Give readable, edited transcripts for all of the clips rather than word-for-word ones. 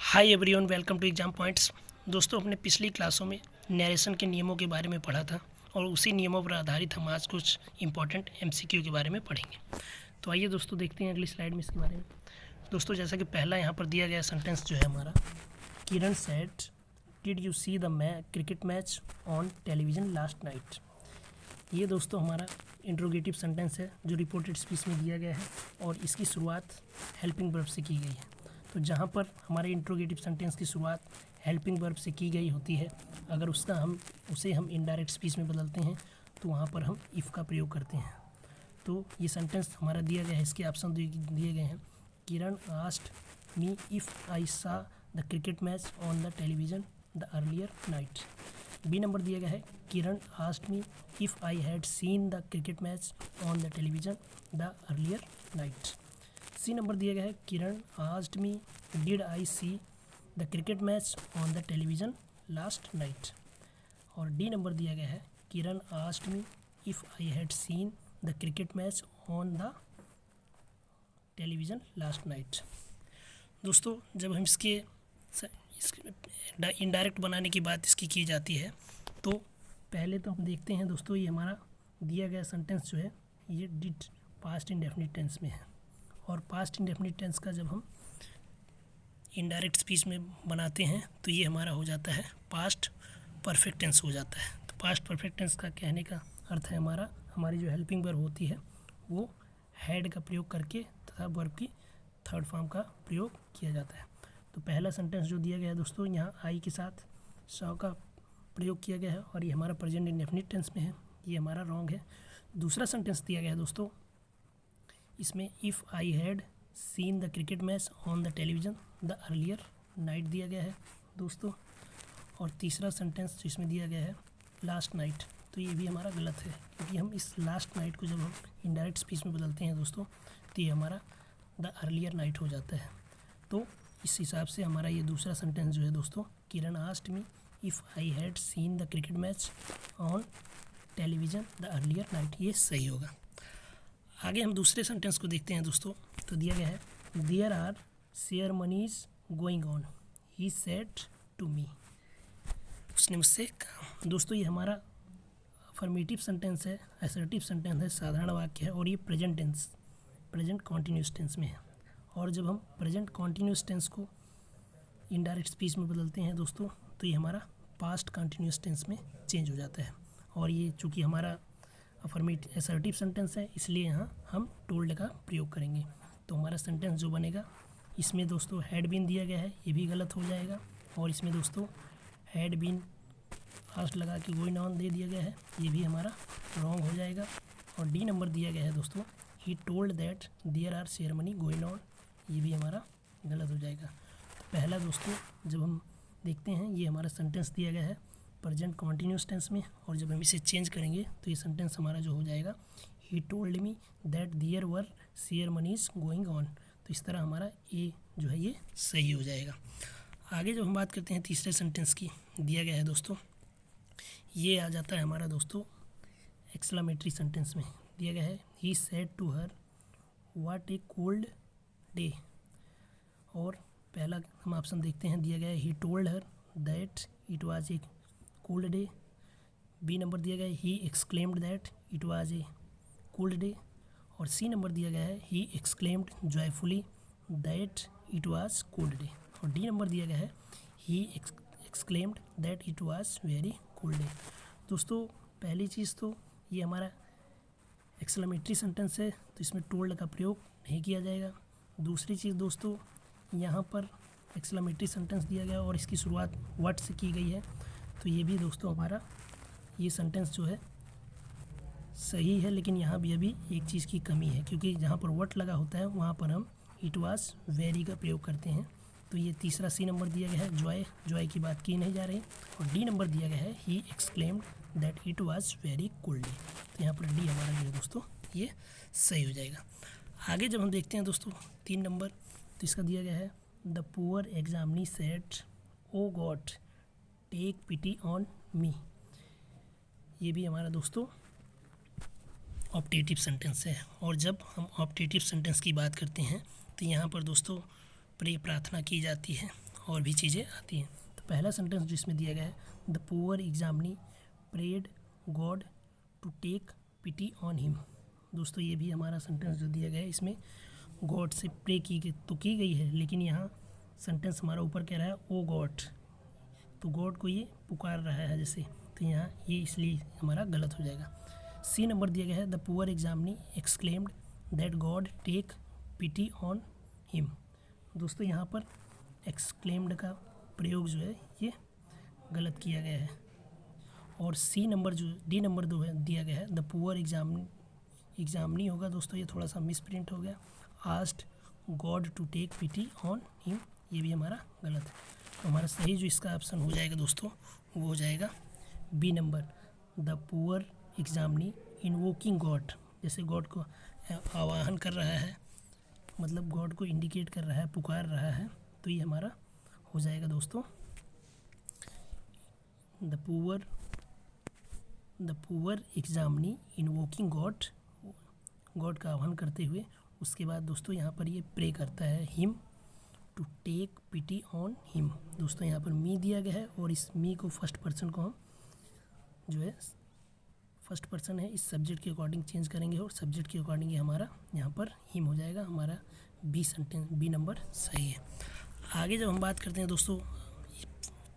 Hi everyone, welcome to exam points. दोस्तों, अपने पिछली क्लासों में नरेशन के नियमों के बारे में पढ़ा था और उसी नियमों पर आधारित हम आज कुछ इंपॉर्टेंट एमसीक्यू के बारे में पढ़ेंगे। तो आइए दोस्तों, देखते हैं अगली स्लाइड में इसके बारे में। दोस्तों, जैसा कि पहला यहाँ पर दिया गया सेंटेंस जो है हमारा, Kiran said did you see the cricket match on television last night. ये दोस्तों हमारा इंट्रोगेटिव सेंटेंस है जो रिपोर्टेड स्पीच में दिया गया है और इसकी शुरुआत हेल्पिंग वर्ब से की गई है। तो जहाँ पर हमारे इंट्रोगेटिव सेंटेंस की शुरुआत हेल्पिंग वर्ब से की गई होती है, अगर उसे हम इनडायरेक्ट स्पीच में बदलते हैं तो वहाँ पर हम इफ़ का प्रयोग करते हैं। तो ये सेंटेंस हमारा दिया गया है, इसके ऑप्शन दिए गए हैं। किरण asked me if I saw the cricket match on the television the earlier night. B number दिया गया है, Kiran asked me if I had seen the cricket match on the television the earlier night. C number दिया गया है, Kiran asked me did I see the cricket match on the television last night. और D number दिया गया है, Kiran asked me if I had seen the cricket match on the television last night. दोस्तों, जब हम इसके इनडायरेक्ट बनाने की बात इसकी की जाती है तो पहले तो हम देखते हैं दोस्तों, ये हमारा दिया गया सेंटेंस जो है ये डिड पास्ट इंडेफिनिट टेंस में है। और पास्ट इंडेफिनिट टेंस का जब हम इनडायरेक्ट स्पीच में बनाते हैं तो ये हमारा हो जाता है पास्ट परफेक्ट टेंस हो जाता है। तो पास्ट परफेक्ट टेंस का कहने का अर्थ है हमारी जो हेल्पिंग वर्ब होती है वो हैड का प्रयोग करके तथा वर्ब की थर्ड फॉर्म का प्रयोग किया जाता है। तो पहला सेंटेंस जो दिया गया है दोस्तों, यहाँ आई के साथ सॉ का प्रयोग किया गया है और ये हमारा प्रेजेंट इंडेफिनिट टेंस में है, ये हमारा रॉन्ग है। दूसरा सेंटेंस दिया गया है दोस्तों, इसमें if I had seen the cricket match on the television the earlier night दिया गया है दोस्तों। और तीसरा सेंटेंस इसमें दिया गया है लास्ट नाइट, तो ये भी हमारा गलत है क्योंकि हम इस लास्ट नाइट को जब हम इनडायरेक्ट स्पीच में बदलते हैं दोस्तों तो ये हमारा द अर्लियर नाइट हो जाता है। तो इस हिसाब से हमारा ये दूसरा सेंटेंस जो है दोस्तों, Kiran asked me if I had seen the cricket match on television the earlier night, ये सही होगा। आगे हम दूसरे सेंटेंस को देखते हैं दोस्तों। तो दिया गया है, there are ceremonies going on he said to me. उसने मुझसे कहा। दोस्तों, ये हमारा अफर्मेटिव सेंटेंस है, असर्टिव सेंटेंस है, साधारण वाक्य है और ये प्रेजेंट कॉन्टिन्यूस टेंस में है। और जब हम प्रेजेंट कॉन्टिन्यूस टेंस को इनडायरेक्ट स्पीच में बदलते हैं दोस्तों तो ये हमारा पास्ट कॉन्टिन्यूस टेंस में चेंज हो जाता है। और ये चूँकि हमारा अफर्मेटिव असर्टिव सेंटेंस है इसलिए यहाँ हम टोल्ड का प्रयोग करेंगे। तो हमारा सेंटेंस जो बनेगा, इसमें दोस्तों हैड बीन दिया गया है, ये भी गलत हो जाएगा। और इसमें दोस्तों हैड बीन फास्ट लगा के गोइंग ऑन दे दिया गया है, ये भी हमारा रॉन्ग हो जाएगा। और डी नंबर दिया गया है दोस्तों, he told that there are ceremony going on, ये भी हमारा गलत हो जाएगा। तो पहला दोस्तों जब हम देखते हैं, ये हमारा सेंटेंस दिया गया है प्रेजेंट कॉन्टिन्यूस टेंस में, और जब हम इसे चेंज करेंगे तो ये सेंटेंस हमारा जो हो जाएगा, he told me that there were ceremonies going on. तो इस तरह हमारा ए जो है ये सही हो जाएगा। आगे जब हम बात करते हैं तीसरे सेंटेंस की, दिया गया है दोस्तों, ये आ जाता है हमारा दोस्तों एक्सक्लेमेटरी सेंटेंस में। दिया गया है, he said to her what a cold day. और पहला हम ऑप्शन देखते हैं, दिया गया है he told her that it was a cold day. B number दिया गया है, he exclaimed that it was a cold day. और सी नंबर दिया गया है, he exclaimed joyfully that it was cold day. और डी नंबर दिया गया है, he exclaimed that it was very cold day. दोस्तों, पहली चीज़ तो ये हमारा एक्सक्लेमेटरी सेंटेंस है तो इसमें टोल्ड का प्रयोग नहीं किया जाएगा। दूसरी चीज़ दोस्तों, यहाँ पर एक्सक्लेमेटरी सेंटेंस दिया गया और इसकी शुरुआत व्हाट से की गई है, तो ये भी दोस्तों हमारा ये सेंटेंस जो है सही है, लेकिन यहाँ भी अभी एक चीज़ की कमी है क्योंकि जहाँ पर व्हाट लगा होता है वहाँ पर हम इट वाज वेरी का प्रयोग करते हैं। तो ये तीसरा सी नंबर दिया गया है, जॉय की बात की नहीं जा रही। और डी नंबर दिया गया है, he exclaimed that it was very cold day. तो यहाँ पर डी हमारा जो है दोस्तों ये सही हो जाएगा। आगे जब हम देखते हैं दोस्तों 3 नंबर, तो इसका दिया गया है, the poor examinee said O God take pity on me. ये भी हमारा दोस्तों ऑप्टेटिव सेंटेंस है। और जब हम ऑप्टेटिव सेंटेंस की बात करते हैं तो यहाँ पर दोस्तों प्रे प्रार्थना की जाती है और भी चीज़ें आती हैं। तो पहला सेंटेंस जो इसमें दिया गया है, the poor examinee prayed God to take pity on him. दोस्तों ये भी हमारा सेंटेंस जो दिया गया है, इसमें गॉड से प्रे की गई है, लेकिन यहाँ सेंटेंस हमारा ऊपर कह रहा है ओ गॉड, तो गॉड को ये पुकार रहा है जैसे, तो यहाँ ये इसलिए हमारा गलत हो जाएगा। सी नंबर दिया गया है, the poor examinee exclaimed that God take pity on him. दोस्तों यहाँ पर एक्सक्लेम्ड का प्रयोग जो है ये गलत किया गया है। और सी नंबर जो डी नंबर दो है दिया गया है, द पुअर एग्जामिनी होगा दोस्तों, ये थोड़ा सा मिसप्रिंट हो गया, asked God to take pity on him, ये भी हमारा गलत है। तो हमारा सही जो इसका ऑप्शन हो जाएगा दोस्तों, वो हो जाएगा B number, the poor examinee invoking God, जैसे गॉड को आवाहन कर रहा है, मतलब गॉड को इंडिकेट कर रहा है, पुकार रहा है, तो ये हमारा हो जाएगा दोस्तों the poor examinee invoking God, God का आह्वान करते हुए। उसके बाद दोस्तों यहाँ पर ये प्रे करता है him to take pity on him. दोस्तों यहाँ पर मी दिया गया है और इस मी को फर्स्ट पर्सन को हम जो है फर्स्ट पर्सन है इस सब्जेक्ट के अकॉर्डिंग चेंज करेंगे और सब्जेक्ट के अकॉर्डिंग ये हमारा यहाँ पर हिम हो जाएगा। हमारा बी नंबर सही है। आगे जब हम बात करते हैं दोस्तों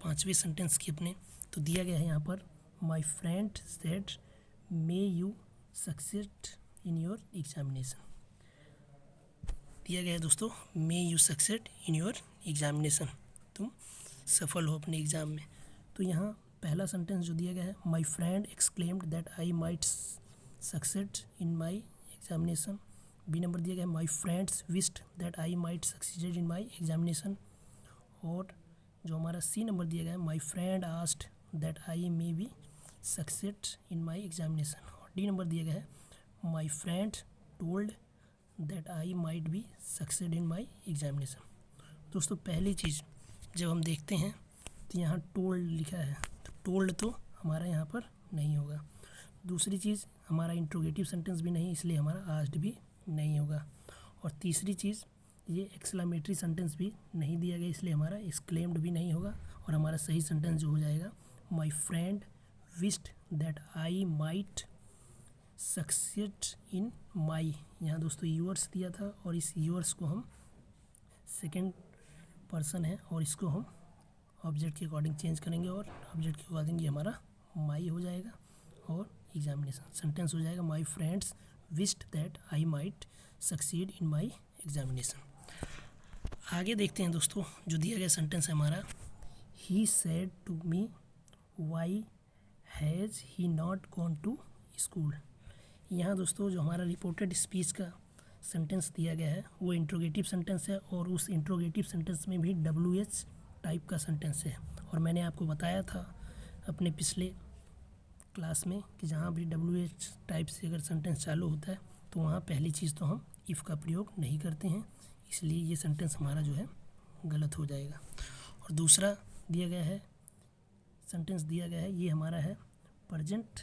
पांचवें सेंटेंस की अपने, तो दिया गया है यहाँ पर my friend said may you succeed in your examination. दिया गया है दोस्तों may you succeed in your examination, तुम सफल हो अपने एग्ज़ाम में। तो यहाँ पहला सेंटेंस जो दिया गया है, my friend exclaimed that I might succeed in my examination. B number दिया गया है, my friends wished that I might succeeded in my examination. और जो हमारा सी नंबर दिया गया है, my friend asked that I may be succeed in my examination. और डी नंबर दिया गया है, my friend told that I might be succeed in my examination. दोस्तों पहली चीज़ जब हम देखते हैं तो यहाँ टोल्ड लिखा है, तो टोल्ड तो हमारा यहाँ पर नहीं होगा। दूसरी चीज़ हमारा इंट्रोगेटिव सेंटेंस भी नहीं, इसलिए हमारा आस्क्ड भी नहीं होगा। और तीसरी चीज़ ये एक्सक्लेमेटरी सेंटेंस भी नहीं दिया गया, इसलिए हमारा एक्सक्लेम्ड भी नहीं होगा। और हमारा सही सेंटेंस जो हो जाएगा, my friend wished that I might succeed in my. यहाँ दोस्तों यूअर्स दिया था और इस यूअर्स को हम सेकेंड पर्सन है और इसको हम ऑब्जेक्ट के अकॉर्डिंग चेंज करेंगे और ऑब्जेक्ट के अकॉर्डिंग ये हमारा माई हो जाएगा और एग्जामिनेशन सेंटेंस हो जाएगा, माई friends wished that I might succeed in my examination. आगे देखते हैं दोस्तों, जो दिया गया सेंटेंस है हमारा, he said to me why has he not gone to school. यहाँ दोस्तों जो हमारा रिपोर्टेड स्पीच का सेंटेंस दिया गया है वो इंट्रोगेटिव सेंटेंस है और उस इंट्रोगेटिव सेंटेंस में भी WH टाइप का सेंटेंस है। और मैंने आपको बताया था अपने पिछले क्लास में कि जहाँ भी WH टाइप से अगर सेंटेंस चालू होता है तो वहाँ पहली चीज़ तो हम इफ़ का प्रयोग नहीं करते हैं, इसलिए ये सेंटेंस हमारा जो है गलत हो जाएगा। और दूसरा दिया गया है सेंटेंस दिया गया है, ये हमारा है प्रेजेंट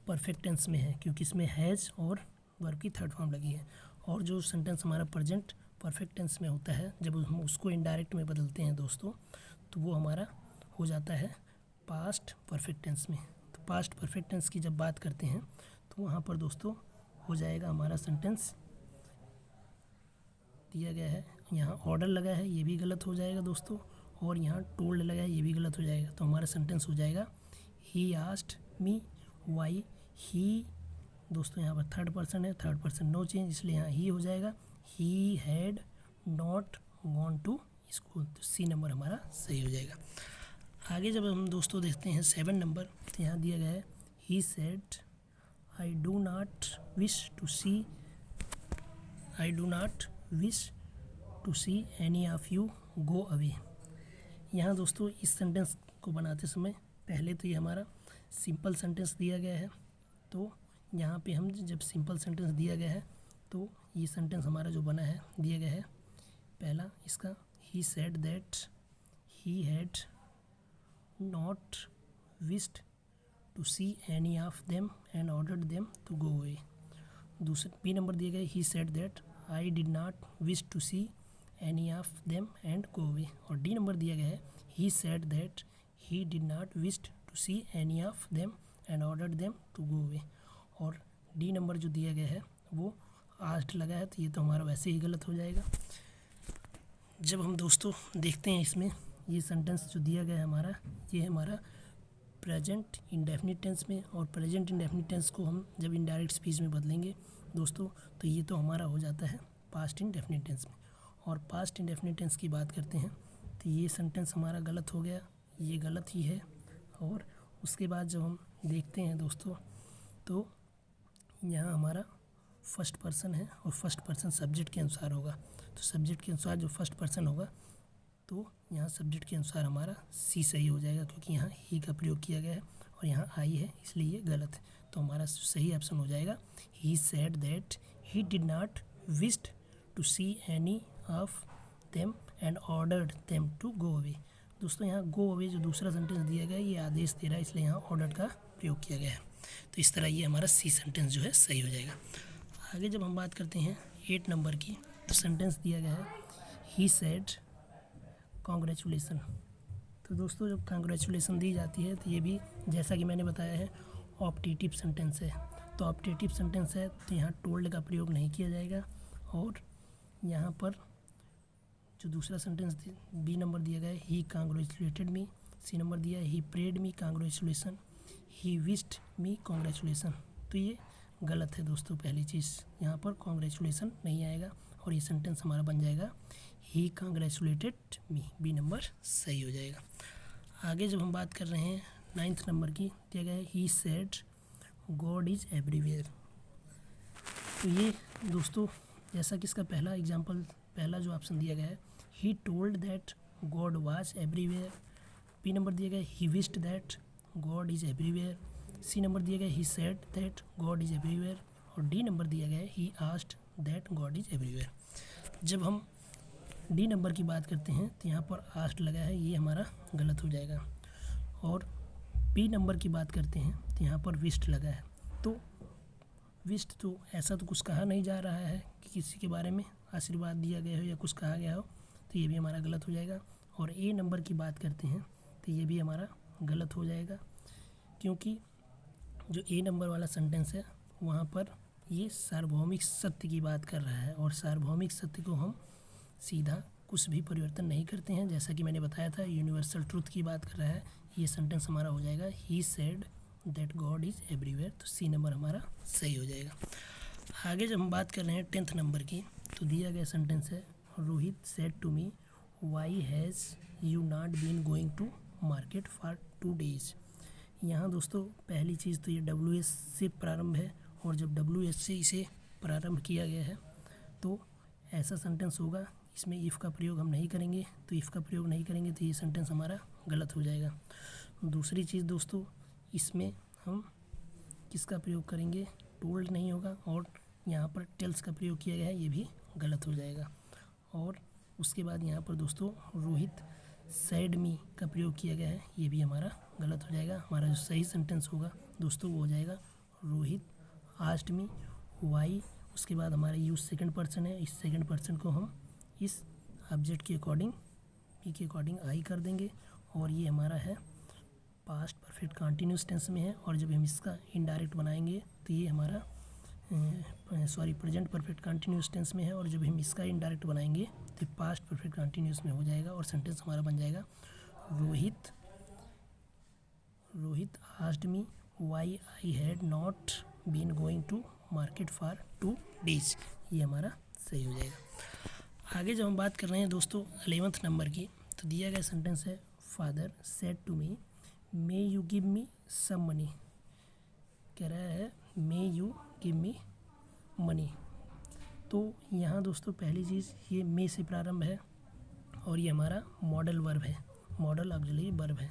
परफेक्ट टेंस में है, क्योंकि इसमें हैज़ और वर्ब की थर्ड फॉर्म लगी है। और जो सेंटेंस हमारा प्रेजेंट परफेक्ट टेंस में होता है, जब हम उसको इनडायरेक्ट में बदलते हैं दोस्तों, तो वो हमारा हो जाता है पास्ट परफेक्ट टेंस में। तो पास्ट परफेक्ट टेंस की जब बात करते हैं तो वहाँ पर दोस्तों हो जाएगा हमारा सेंटेंस दिया गया है, यहाँ ऑर्डर लगा है, ये भी गलत हो जाएगा दोस्तों, और यहाँ टोल्ड लगा है, ये भी गलत हो जाएगा। तो हमारा सेंटेंस हो जाएगा, ही आस्क्ड मी वाई ही। दोस्तों यहाँ पर थर्ड पर्सन है, थर्ड पर्सन नो चेंज, इसलिए यहाँ ही हो जाएगा, he had not gone to school. तो सी नंबर हमारा सही हो जाएगा। आगे जब हम दोस्तों देखते हैं 7 नंबर, तो यहाँ दिया गया है, he said I do not wish to see any of you go away. यहाँ दोस्तों इस सेंटेंस को बनाते समय पहले तो ये हमारा सिंपल सेंटेंस दिया गया है, तो यहाँ पे हम जब सिंपल सेंटेंस दिया गया है तो ये सेंटेंस हमारा जो बना है दिया गया है पहला इसका, he said that he had not wished to see any of them and ordered them to go away. दूसरा बी नंबर दिया गया, he said that I did not wish to see any of them and go away. D number दिया गया है he said that he did not wish to see any of them and ordered them to go away. और D number जो दिया गया है वो asked लगा है, तो ये तो हमारा वैसे ही गलत हो जाएगा। जब हम दोस्तों देखते हैं इसमें ये सेंटेंस जो दिया गया है हमारा, ये है हमारा प्रेजेंट इंडेफिनिट टेंस में, और प्रेजेंट इंडेफिनिट टेंस को हम जब इनडायरेक्ट स्पीच में बदलेंगे दोस्तों तो ये तो हमारा हो जाता है पास्ट इंडेफिनिट टेंस में। और पास्ट इंडेफिनिट टेंस की बात करते हैं तो ये सेंटेंस हमारा गलत हो गया, ये गलत ही है। और उसके बाद जब हम देखते हैं दोस्तों तो यहाँ हमारा फर्स्ट पर्सन है और फर्स्ट पर्सन सब्जेक्ट के अनुसार होगा, तो सब्जेक्ट के अनुसार जो फर्स्ट पर्सन होगा तो यहाँ सब्जेक्ट के अनुसार हमारा सी सही हो जाएगा, क्योंकि यहाँ ही का प्रयोग किया गया है और यहाँ आई है, इसलिए ये गलत है। तो हमारा सही ऑप्शन हो जाएगा he said that he did not wished to see any of them and ordered them to go away. दोस्तों यहाँ गो अवे जो दूसरा सेंटेंस दिया गया है ये आदेश दे रहा है, इसलिए यहाँ ऑर्डर्ड का प्रयोग किया गया है। तो इस तरह ये हमारा सी सेंटेंस जो है सही हो जाएगा। आगे जब हम बात करते हैं 8 नंबर की, तो सेंटेंस दिया गया है ही सेड कॉन्ग्रेचुलेसन। तो दोस्तों जब कॉन्ग्रेचुलेसन दी जाती है तो ये भी जैसा कि मैंने बताया है ऑप्टेटिव सेंटेंस है, तो ऑप्टेटिव सेंटेंस है तो यहाँ टोल्ड का प्रयोग नहीं किया जाएगा। और यहाँ पर जो दूसरा सेंटेंस बी नंबर दिया गया है ही कॉन्ग्रेचुलेटेड मी, सी नंबर दिया है he prayed me congratulation, he wished me congratulation, तो ये गलत है दोस्तों। पहली चीज़ यहाँ पर कॉन्ग्रेचुलेसन नहीं आएगा और ये सेंटेंस हमारा बन जाएगा ही कॉन्ग्रेचुलेटेड मी, बी नंबर सही हो जाएगा। आगे जब हम बात कर रहे हैं 9th नंबर की, दिया गया है he said God is everywhere. तो ये दोस्तों जैसा कि इसका पहला एग्जाम्पल, पहला जो ऑप्शन दिया गया है he told that God was everywhere, B number दिया गया he wished that God is everywhere, C number दिया गया he said that God is everywhere, और डी नंबर दिया गया है he asked that God is everywhere. जब हम डी नंबर की बात करते हैं तो यहाँ पर आस्क्ड लगा है, ये हमारा गलत हो जाएगा। और बी नंबर की बात करते हैं तो यहाँ पर विश्ड लगा है, तो विश्ड तो ऐसा तो कुछ कहा नहीं जा रहा है कि किसी के बारे में आशीर्वाद दिया गया हो या कुछ कहा गया हो, तो ये भी हमारा गलत हो जाएगा। और ए नंबर की बात करते हैं तो ये भी हमारा गलत हो जाएगा, क्योंकि जो ए नंबर वाला सेंटेंस है वहाँ पर ये सार्वभौमिक सत्य की बात कर रहा है, और सार्वभौमिक सत्य को हम सीधा कुछ भी परिवर्तन नहीं करते हैं, जैसा कि मैंने बताया था यूनिवर्सल ट्रूथ की बात कर रहा है। ये सेंटेंस हमारा हो जाएगा he said that God is everywhere, तो सी नंबर हमारा सही हो जाएगा। आगे जब हम बात कर रहे हैं 10th नंबर की, तो दिया गया सेंटेंस है Rohit said to me why has you not been going to market for 2 days। यहाँ दोस्तों पहली चीज़ तो ये WS से प्रारंभ है, और जब WS से इसे प्रारंभ किया गया है तो ऐसा सेंटेंस होगा, इसमें इफ़ का प्रयोग हम नहीं करेंगे, तो इफ़ का प्रयोग नहीं करेंगे तो ये सेंटेंस हमारा गलत हो जाएगा। दूसरी चीज़ दोस्तों इसमें हम किसका प्रयोग करेंगे, टोल्ड नहीं होगा, और यहाँ पर टेल्स का प्रयोग किया गया है, ये भी गलत हो जाएगा। और उसके बाद यहाँ पर दोस्तों रोहित सैड मी का प्रयोग किया गया है, ये भी हमारा गलत हो जाएगा। हमारा जो सही सेंटेंस होगा दोस्तों वो हो जाएगा रोहित आस्क्ड मी वाई, उसके बाद हमारा यूज सेकंड पर्सन है, इस सेकंड पर्सन को हम इस ऑब्जेक्ट के अकॉर्डिंग पी के अकॉर्डिंग आई कर देंगे, और ये हमारा है पास्ट परफेक्ट कंटिन्यूस टेंस में है। और जब हम इसका इनडायरेक्ट बनाएंगे तो ये हमारा प्रेजेंट परफेक्ट कंटिन्यूस टेंस में है, और जब हम इसका इनडायरेक्ट बनाएंगे तो पास्ट परफेक्ट कंटिन्यूस में हो जाएगा, और सेंटेंस हमारा बन जाएगा Rohit asked me why I had not been going to market for 2 days, ये हमारा सही हो जाएगा। आगे जब हम बात कर रहे हैं दोस्तों 11th नंबर की, तो दिया गया सेंटेंस है father said to me may you give me some money, कह रहा है may you give me money. तो यहाँ दोस्तों पहली चीज़ ये मे से प्रारंभ है, और ये हमारा मॉडल वर्ब है, मॉडल ऑक्सिलरी वर्ब है,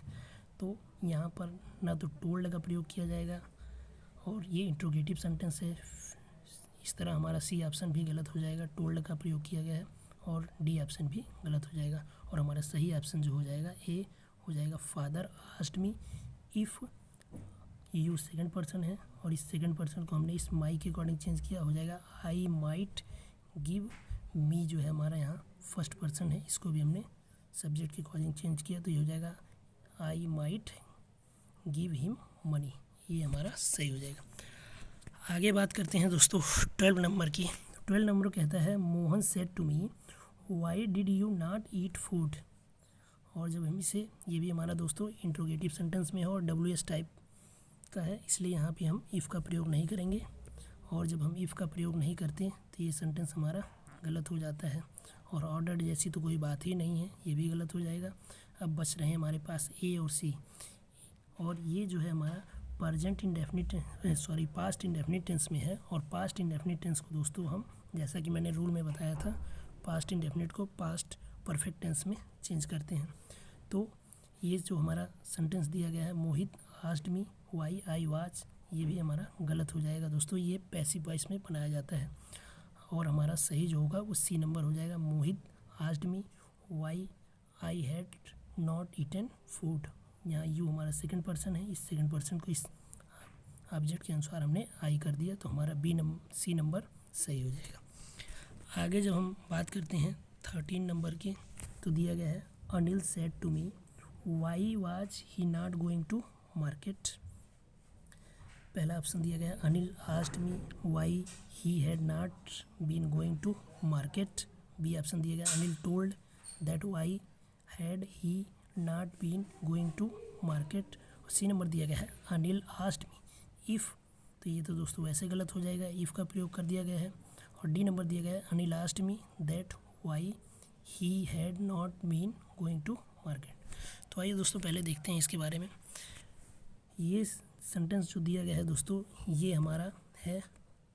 तो यहाँ पर ना तो टोल्ड का प्रयोग किया जाएगा, और ये इंट्रोगेटिव सेंटेंस है, इस तरह हमारा सी ऑप्शन भी गलत हो जाएगा, टोल्ड का प्रयोग किया गया है, और डी ऑप्शन भी गलत हो जाएगा। और हमारा सही ऑप्शन जो हो जाएगा ए हो जाएगा father asked me, if you second person है और इस सेकंड पर्सन को हमने इस माई के अकॉर्डिंग चेंज किया, हो जाएगा आई माइट गिव मी, जो है हमारा यहाँ फर्स्ट पर्सन है, इसको भी हमने सब्जेक्ट के अकॉर्डिंग चेंज किया तो ये हो जाएगा I might give him money, ये हमारा सही हो जाएगा। आगे बात करते हैं दोस्तों 12 नंबर की। 12 नंबर कहता है Mohan said to me why did you not eat food. और जब हम इसे, ये भी हमारा दोस्तों इंट्रोगेटिव सेंटेंस में है और WS टाइप का है, इसलिए यहाँ पे हम इफ़ का प्रयोग नहीं करेंगे। और जब हम इफ़ का प्रयोग नहीं करते तो ये सेंटेंस हमारा गलत हो जाता है। और ऑर्डर्ड जैसी तो कोई बात ही नहीं है, ये भी गलत हो जाएगा। अब बच रहे हैं हमारे पास ए और सी। और ये जो है हमारा पास्ट इंडेफिनिट टेंस में है। और पास्ट इंडेफिनिट टेंस को दोस्तों हम, जैसा कि मैंने रूल में बताया था, पास्ट इंडेफिनिट को पास्ट परफेक्ट टेंस में चेंज करते हैं। तो ये जो हमारा सेंटेंस दिया गया है Mohit asked me why I was, ये भी हमारा गलत हो जाएगा दोस्तों। ये पैसिव वॉइस में बनाया जाता है और हमारा सही जो होगा वो सी नंबर हो जाएगा। Mohit asked me why I had not eaten food. यहाँ यू हमारा सेकंड पर्सन है, इस सेकंड पर्सन को इस ऑब्जेक्ट के अनुसार हमने आई कर दिया तो हमारा सी नंबर सही हो जाएगा। आगे जब हम बात करते हैं 13 नंबर की, तो दिया गया है Anil said to me why was he not going to market. पहला ऑप्शन दिया गया है Anil asked me why he had not been going to market. B option दिया गया Anil told that why had he not been going to market. और C number दिया गया है अनिल आस्क्ड मी इफ़। तो ये तो दोस्तों वैसे गलत हो जाएगा, इफ़ का प्रयोग कर दिया गया है। और डी नंबर दिया गया है Anil asked me that why he had not been going to market. तो आइए दोस्तों पहले देखते हैं इसके बारे में। ये सेंटेंस जो दिया गया है दोस्तों, ये हमारा है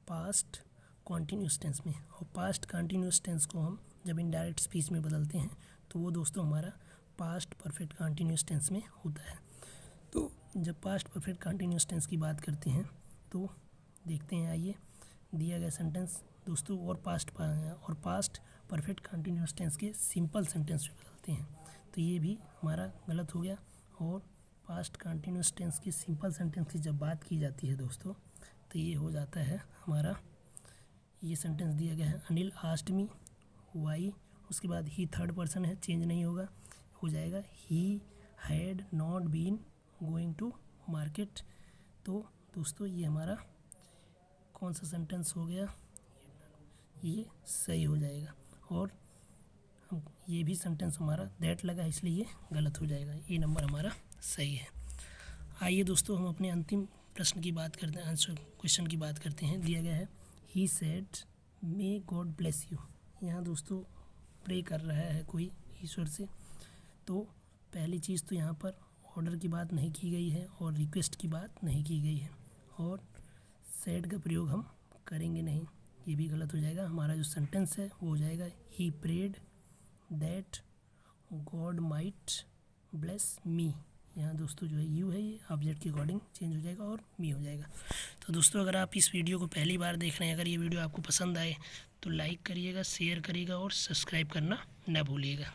पास्ट कॉन्टीन्यूस टेंस में। और पास्ट कॉन्टीन्यूस टेंस को हम जब इनडायरेक्ट स्पीच में बदलते हैं तो वो दोस्तों हमारा पास्ट परफेक्ट कॉन्टीन्यूस टेंस में होता है। तो जब पास्ट परफेक्ट कॉन्टीन्यूस टेंस की बात करते हैं तो देखते हैं, आइए दिया गया सेंटेंस दोस्तों और पास्ट परफेक्ट कॉन्टीन्यूस टेंस के सिंपल सेंटेंस में बदलते हैं तो ये भी हमारा गलत हो गया। और पास्ट कॉन्टीन्यूस टेंस की सिंपल सेंटेंस की जब बात की जाती है दोस्तों तो ये हो जाता है हमारा, ये सेंटेंस दिया गया है अनिल आस्क्ड मी वाई, उसके बाद ही थर्ड पर्सन है, चेंज नहीं होगा, हो जाएगा he had not been going to market. तो दोस्तों ये हमारा कौन सा सेंटेंस हो गया, ये सही हो जाएगा। और हम ये भी सेंटेंस हमारा दैट लगा इसलिए ये गलत हो जाएगा, ये नंबर हमारा सही है। आइए दोस्तों हम अपने अंतिम प्रश्न की बात करते हैं, आंसर क्वेश्चन की बात करते हैं। दिया गया है he said may God bless you. यहाँ दोस्तों प्रे कर रहा है कोई ईश्वर से, तो पहली चीज़ तो यहाँ पर ऑर्डर की बात नहीं की गई है और रिक्वेस्ट की बात नहीं की गई है। और सेड का प्रयोग हम करेंगे नहीं, ये भी गलत हो जाएगा। हमारा जो सेंटेंस है वो हो जाएगा he prayed that God might bless me. यहाँ दोस्तों जो है यू है, ये ऑब्जेक्ट के अकॉर्डिंग चेंज हो जाएगा और मी हो जाएगा। तो दोस्तों अगर आप इस वीडियो को पहली बार देख रहे हैं, अगर ये वीडियो आपको पसंद आए तो लाइक करिएगा, शेयर करिएगा और सब्सक्राइब करना ना भूलिएगा।